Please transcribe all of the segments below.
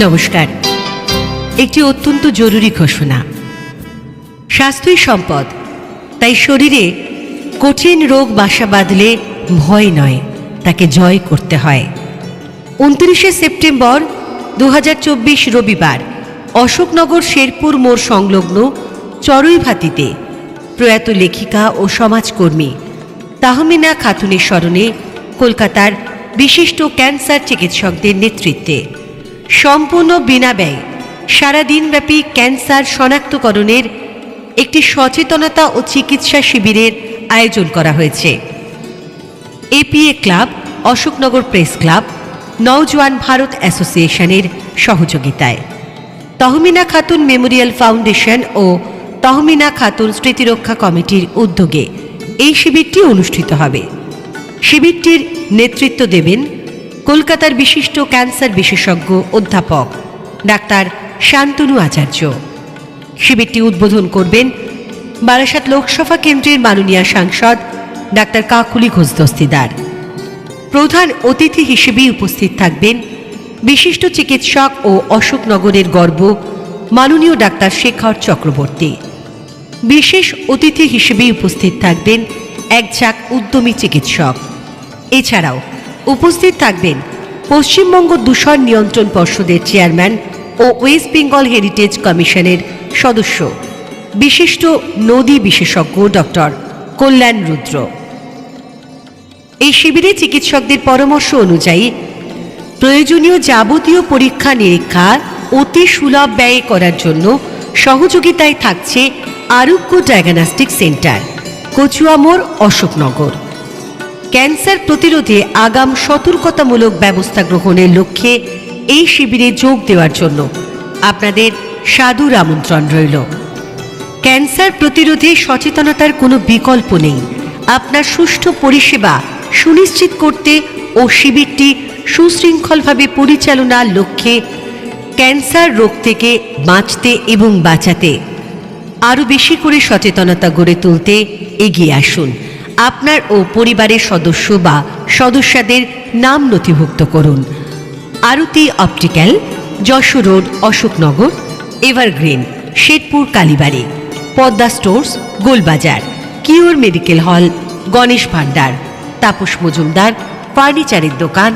নমস্কার। একটি অত্যন্ত জরুরি ঘোষণা। স্বাস্থ্যই সম্পদ, তাই শরীরে কঠিন রোগ বাসা বাঁধলে ভয় নয়, তাকে জয় করতে হয়। 29শে সেপ্টেম্বর 2024 রবিবার অশোকনগর শেরপুর মোড় সংলগ্ন চড়ুইভাতিতে প্রয়াত লেখিকা ও সমাজকর্মী তাহমিনা খাতুনের স্মরণে কলকাতার বিশিষ্ট ক্যান্সার চিকিৎসকদের নেতৃত্বে সম্পূর্ণ বিনা ব্যয়ে সারাদিনব্যাপী ক্যান্সার শনাক্তকরণের একটি সচেতনতা ও চিকিৎসা শিবিরের আয়োজন করা হয়েছে। APA club, Ashoknagar press club, Naujawan Bharat অ্যাসোসিয়েশনের সহযোগিতায় তহমিনা খাতুন মেমোরিয়াল ফাউন্ডেশন ও তহমিনা খাতুন স্মৃতিরক্ষা কমিটির উদ্যোগে এই শিবিরটি অনুষ্ঠিত হবে। শিবিরটির নেতৃত্ব দেবেন কলকাতার বিশিষ্ট ক্যান্সার বিশেষজ্ঞ অধ্যাপক ডাক্তার শান্তনু আচার্য। শিবিরটি উদ্বোধন করবেন বারাসাত লোকসভা কেন্দ্রের মাননীয় সাংসদ ডাক্তার কাকুলি ঘোষ দস্তিদার। প্রধান অতিথি হিসেবে উপস্থিত থাকবেন বিশিষ্ট চিকিৎসক ও অশোকনগরের গর্ব মাননীয় ডাক্তার শেখর চক্রবর্তী। বিশেষ অতিথি হিসেবে উপস্থিত থাকবেন এক ঝাঁক উদ্যমী চিকিৎসক। এছাড়াও উপস্থিত থাকবেন পশ্চিমবঙ্গ দূষণ নিয়ন্ত্রণ পর্ষদের চেয়ারম্যান ও ওয়েস্ট বেঙ্গল হেরিটেজ কমিশনের সদস্য বিশিষ্ট নদী বিশেষজ্ঞ ডক্টর কল্যাণ রুদ্র। এই শিবিরে চিকিৎসকদের পরামর্শ অনুযায়ী প্রয়োজনীয় যাবতীয় পরীক্ষা নিরীক্ষা অতি সুলভ ব্যয়ে করার জন্য সহযোগিতায় থাকছে আরোগ্য ডায়াগনস্টিক সেন্টার, কচুয়া মোড়, অশোকনগর। ক্যান্সার প্রতিরোধে আগাম সতর্কতামূলক ব্যবস্থা গ্রহণের লক্ষ্যে এই শিবিরে যোগ দেওয়ার জন্য আপনাদের সাদর আমন্ত্রণ রইল। ক্যান্সার প্রতিরোধে সচেতনতার কোনো বিকল্প নেই। আপনার সুষ্ঠু পরিষেবা সুনিশ্চিত করতে ও শিবিরটি সুশৃঙ্খলভাবে পরিচালনার লক্ষ্যে ক্যান্সার রোগ থেকে বাঁচতে এবং বাঁচাতে আরও বেশি করে সচেতনতা গড়ে তুলতে এগিয়ে আসুন। আপনার ও পরিবারের সদস্য বা সদস্যদের নাম নথিভুক্ত করুন। Arati optical, Jessore road, Ashoknagar, evergreen, Sherpur Kalibari, Padma stores, Golbazar, cure medical hall, Ganesh ভান্ডার, তাপস মজুমদার ফার্নিচারের দোকান,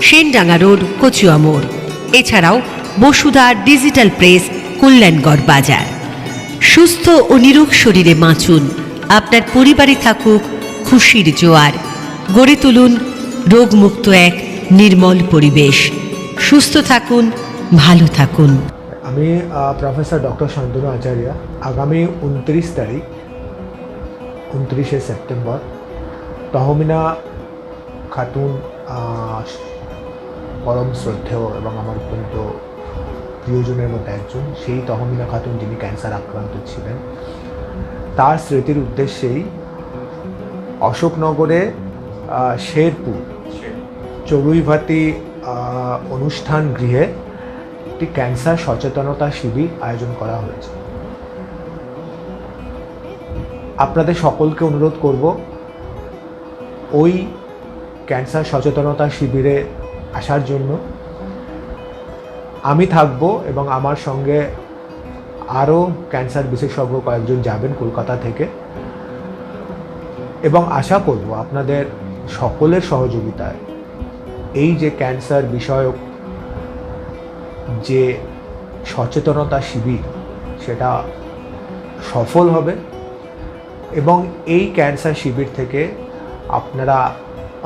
সেনডাঙ্গা রোড, কচুয়া মোড়। এছাড়াও বসুধা ডিজিটাল প্রেস, কল্যাণগড় বাজার। সুস্থ ও নিরোগ শরীরে বাঁচুন, আপনার পরিবারে থাকুক খুশির জোয়ার। গড়ে তুলুন রোগমুক্ত এক নির্মল পরিবেশ। সুস্থ থাকুন, ভালো থাকুন। আমি প্রফেসর ডক্টর শান্তনু আচার্য। আগামী 29 তারিখ 29শে সেপ্টেম্বর তহমিনা খাতুন, পরম শ্রদ্ধেয় এবং আমার অত্যন্ত প্রিয়জনের মধ্যে একজন, সেই তহমিনা খাতুন যিনি ক্যান্সার আক্রান্ত ছিলেন, তার স্মৃতির উদ্দেশ্যেই অশোকনগরে শেরপুর চড়ুইভাতি অনুষ্ঠান গৃহে একটি ক্যান্সার সচেতনতা শিবির আয়োজন করা হয়েছে। আপনাদের সকলকে অনুরোধ করব ওই ক্যান্সার সচেতনতা শিবিরে আসার জন্য। আমি থাকব এবং আমার সঙ্গে আরও ক্যান্সার বিশেষজ্ঞ কয়েকজন যাবেন কলকাতা থেকে, এবং আশা করব আপনাদের সকলের সহযোগিতায় এই যে ক্যান্সার বিষয়ক যে সচেতনতা শিবির সেটা সফল হবে, এবং এই ক্যান্সার শিবির থেকে আপনারা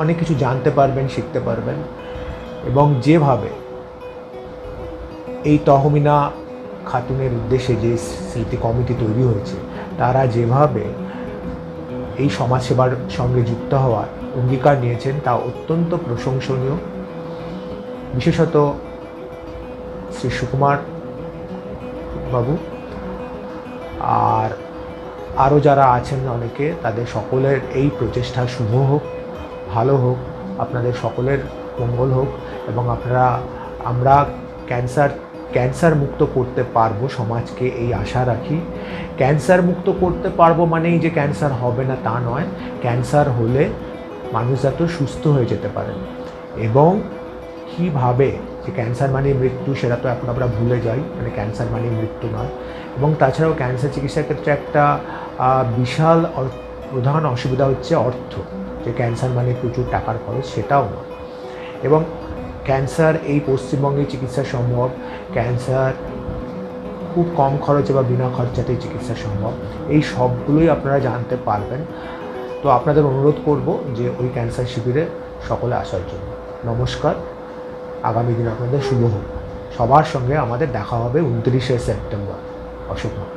অনেক কিছু জানতে পারবেন, শিখতে পারবেন, এবং যেভাবে এই তহমিনা খাতুনের উদ্দেশ্যে যে স্মৃতি কমিটি তৈরি হয়েছে, তারা যেভাবে এই সমাজসেবার সঙ্গে যুক্ত হওয়ার অঙ্গীকার নিয়েছেন তা অত্যন্ত প্রশংসনীয়। বিশেষত শ্রী সুকুমার বাবু আর আরও যারা আছেন অনেকে, তাদের সকলের এই প্রচেষ্টা শুভ হোক, ভালো হোক, আপনাদের সকলের মঙ্গল হোক, এবং আমরা ক্যান্সার মুক্ত করতে পারবো সমাজকে, এই আশা রাখি। ক্যান্সার মুক্ত করতে পারবো মানেই যে ক্যান্সার হবে না তা নয়, ক্যান্সার হলে মানুষ যাতে সুস্থ হয়ে যেতে পারেন, এবং কীভাবে যে ক্যান্সার মানে মৃত্যু, সেটা তো এখন আমরা ভুলে যাই, মানে ক্যান্সার মানে মৃত্যু নয়। এবং তাছাড়াও ক্যান্সার চিকিৎসার ক্ষেত্রে একটা বিশাল প্রধান অসুবিধা হচ্ছে অর্থ, যে ক্যান্সার মানে প্রচুর টাকার খরচ, সেটাও নয়। এবং ক্যান্সার এই পশ্চিমবঙ্গে চিকিৎসা সম্ভব, ক্যান্সার খুব কম খরচে বা বিনা খরচাতেই চিকিৎসা সম্ভব, এই সবগুলোই আপনারা জানতে পারবেন। তো আপনাদের অনুরোধ করব যে ওই ক্যান্সার শিবিরে সকলে আসার জন্য। নমস্কার, আগামী দিন আপনাদের শুভ হোক। সবার সঙ্গে আমাদের দেখা হবে 29শে সেপ্টেম্বর। অশোকনগর।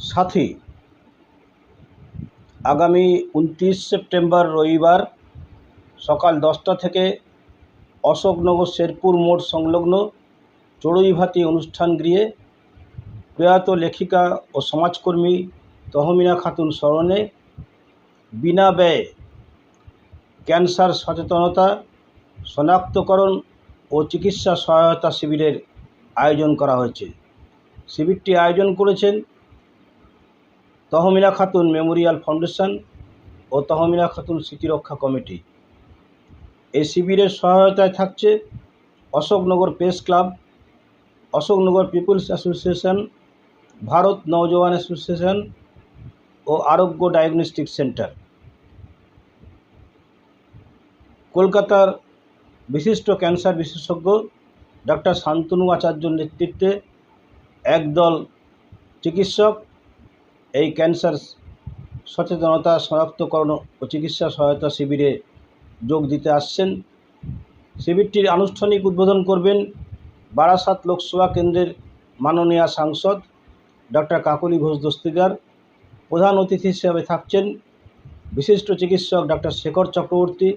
সাথী, আগামী 29 সেপ্টেম্বর রবিবার সকাল 10টা থেকে অশোকনগর শেরপুর মোড় সংলগ্ন চড়ুইভাতি অনুষ্ঠান গৃহে প্রয়াত লেখিকা ও সমাজকর্মী তহমিনা খাতুন স্মরণে বিনা ব্যয়ে ক্যান্সার সচেতনতা, শনাক্তকরণ ও চিকিৎসা সহায়তা শিবিরের আয়োজন করা হয়েছে। শিবিরটি আয়োজন করেছেন তহমিনা খাতুন মেমোরিয়াল ফাউন্ডেশন ও তহমিনা খাতুন স্মৃতিরক্ষা কমিটি। এই শিবিরের সহায়তায় থাকছে Ashoknagar press club, Ashoknagar peoples association, Bharat Naujawan association ও আরোগ্য ডায়াগনস্টিক সেন্টার। কলকাতার বিশিষ্ট ক্যান্সার বিশেষজ্ঞ ডক্টর শান্তনু আচার্যর নেতৃত্বে একদল চিকিৎসক এই ক্যান্সার সচেতনতা, শনাক্তকরণ ও চিকিৎসা সহায়তা শিবিরে যোগ দিতে আসছেন। শিবিরটির আনুষ্ঠানিক উদ্বোধন করবেন বারাসাত লোকসভা কেন্দ্রের মাননীয় সাংসদ ডক্টর কাকলি ঘোষ দস্তিদার। প্রধান অতিথি হিসেবে থাকছেন বিশিষ্ট চিকিৎসক ডক্টর শেখর চক্রবর্তী।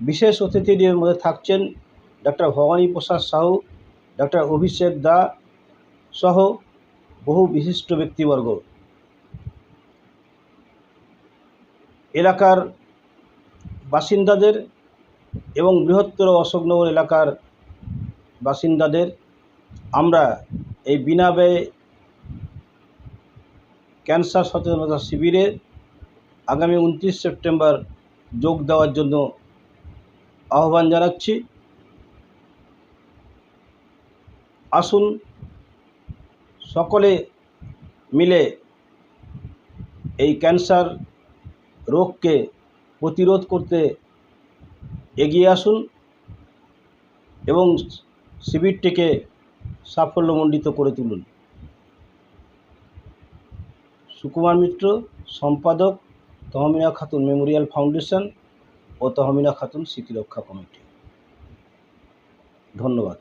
বিশেষ অতিথিদের মধ্যে থাকছেন ডক্টর ভবানী প্রসাদ সাহু, ডক্টর অভিষেক দা সহ বহু বিশিষ্ট ব্যক্তিবর্গ। এলাকার বাসিন্দাদের এবং বৃহত্তর অশোকনগর এলাকার বাসিন্দাদের আমরা এই বিনা ব্যয়ে ক্যান্সার সচেতনতা শিবিরে আগামী 29 সেপ্টেম্বর যোগ দেওয়ার জন্য আহ্বান জানাচ্ছি। আসুন সকলে মিলে এই ক্যান্সার রোগকে প্রতিরোধ করতে এগিয়ে আসুন এবং শিবিরটিকে সাফল্যমণ্ডিত করে তুলুন। সুকুমার মিত্র, সম্পাদক, তহমিনা খাতুন মেমোরিয়াল ফাউন্ডেশন ও তহমিনা খাতুন স্মৃতিরক্ষা কমিটি। ধন্যবাদ।